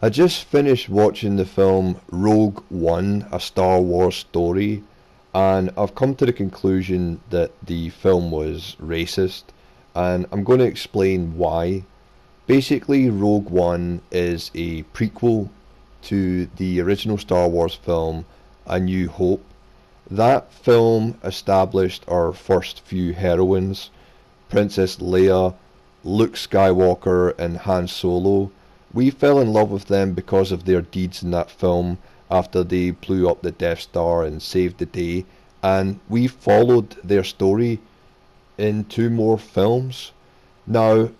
I just finished watching the film Rogue One, a Star Wars story, and I've come to the conclusion that the film was racist, and I'm going to explain why. Basically, Rogue One is a prequel to the original Star Wars film, A New Hope. That film established our first few heroines, Princess Leia, Luke Skywalker, and Han Solo. We fell in love with them because of their deeds in that film after they blew up the Death Star and saved the day, and we followed their story in two more films. Now,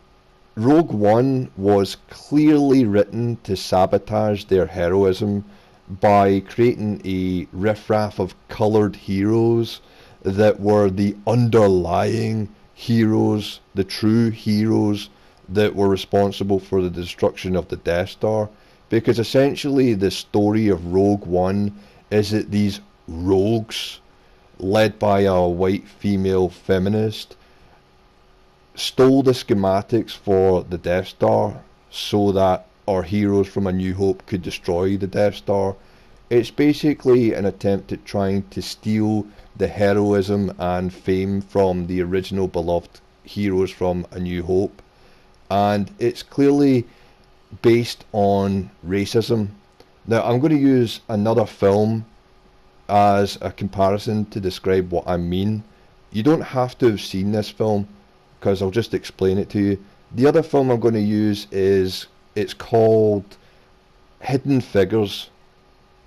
Rogue One was clearly written to sabotage their heroism by creating a riffraff of coloured heroes that were the underlying heroes, the true heroes that were responsible for the destruction of the Death Star. Because essentially, the story of Rogue One is that these rogues, led by a white female feminist, stole the schematics for the Death Star so that our heroes from A New Hope could destroy the Death Star. It's basically an attempt at trying to steal the heroism and fame from the original beloved heroes from A New Hope. And it's clearly based on racism. Now, I'm going to use another film as a comparison to describe what I mean. You don't have to have seen this film, because I'll just explain it to you. The other film I'm going to use it's called Hidden Figures.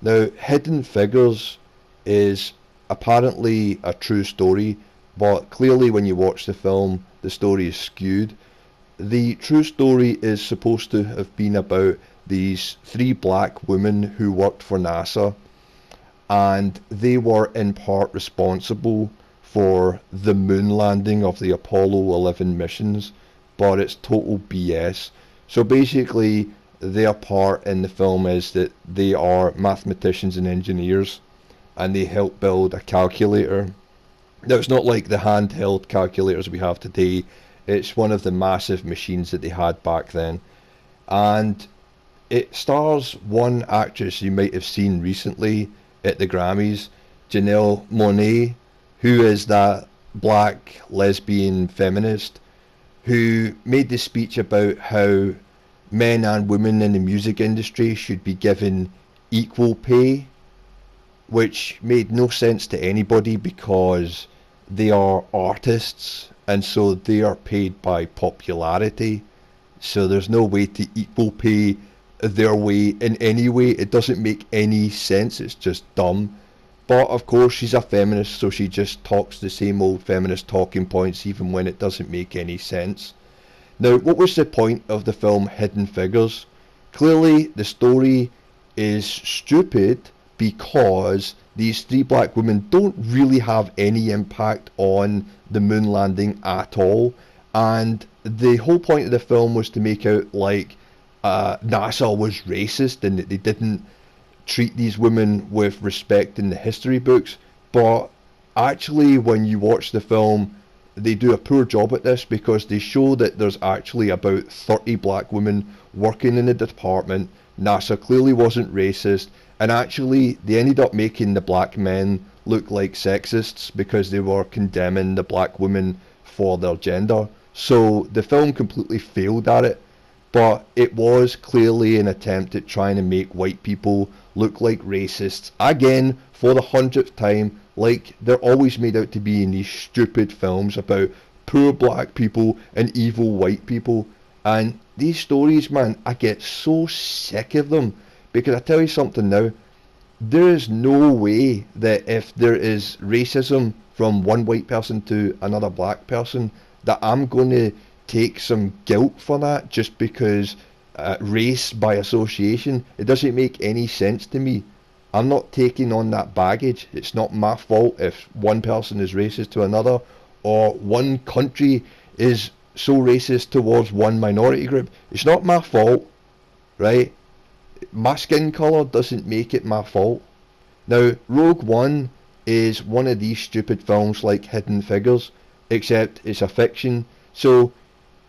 Now, Hidden Figures is apparently a true story, but clearly when you watch the film, the story is skewed. The true story is supposed to have been about these three black women who worked for NASA, and they were in part responsible for the moon landing of the Apollo 11 missions, but it's total BS. So basically, their part in the film is that they are mathematicians and engineers, and they help build a calculator. Now, it's not like the handheld calculators we have today, it's one of the massive machines that they had back then. And it stars one actress you might have seen recently at the Grammys, Janelle Monáe, who is that black lesbian feminist who made this speech about how men and women in the music industry should be given equal pay, which made no sense to anybody because they are artists and so they are paid by popularity. So there's no way to equal pay their way in any way. It doesn't make any sense. It's just dumb. But of course, she's a feminist, so she just talks the same old feminist talking points even when it doesn't make any sense. Now, what was the point of the film Hidden Figures? Clearly, the story is stupid because these three black women don't really have any impact on the moon landing at all. And the whole point of the film was to make out like NASA was racist and that they didn't treat these women with respect in the history books. But actually, when you watch the film, they do a poor job at this because they show that there's actually about 30 black women working in the department. NASA clearly wasn't racist, and actually they ended up making the black men look like sexists because they were condemning the black women for their gender. So the film completely failed at it, but it was clearly an attempt at trying to make white people look like racists again for the 100th time, like they're always made out to be in these stupid films about poor black people and evil white people. And these stories, man, I get so sick of them, because I tell you something now, there is no way that if there is racism from one white person to another black person, that I'm going to take some guilt for that just because race by association. It doesn't make any sense to me. I'm not taking on that baggage. It's not my fault if one person is racist to another, or one country is so racist towards one minority group. It's not my fault, right? My skin colour doesn't make it my fault. Now, Rogue One is one of these stupid films like Hidden Figures, except it's a fiction. So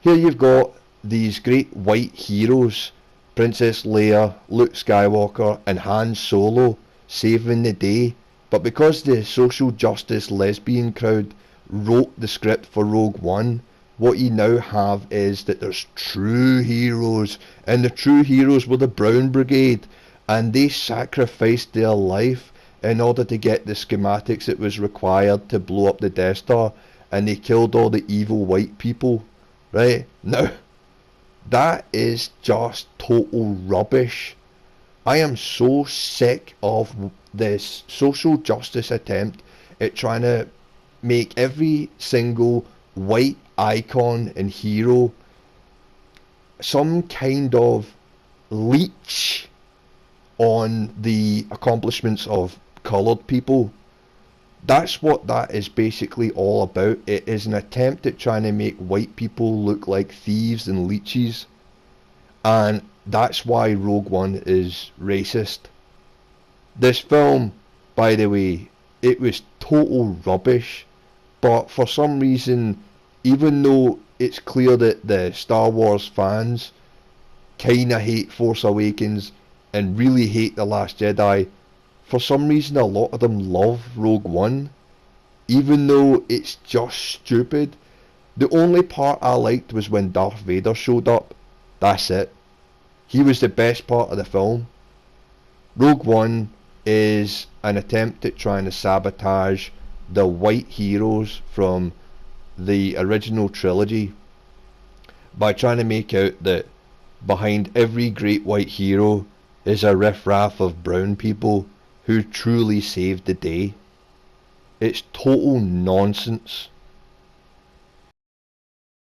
here you've got these great white heroes Princess Leia, Luke Skywalker, and Han Solo saving the day, but because the social justice lesbian crowd wrote the script for Rogue One, what you now have is that there's true heroes, and the true heroes were the Brown Brigade, and they sacrificed their life in order to get the schematics that was required to blow up the Death Star, and they killed all the evil white people, right? Now, that is just total rubbish. I am so sick of this social justice attempt at trying to make every single white icon and hero some kind of leech on the accomplishments of coloured people. That's what that is basically all about. It is an attempt at trying to make white people look like thieves and leeches, and that's why Rogue One is racist. This film, by the way, it was total rubbish, but for some reason, even though it's clear that the Star Wars fans kinda hate Force Awakens and really hate The Last Jedi, for some reason a lot of them love Rogue One, even though it's just stupid. The only part I liked was when Darth Vader showed up. That's it. He was the best part of the film. Rogue One is an attempt at trying to sabotage the white heroes from the original trilogy by trying to make out that behind every great white hero is a riffraff of brown people who truly saved the day. It's total nonsense.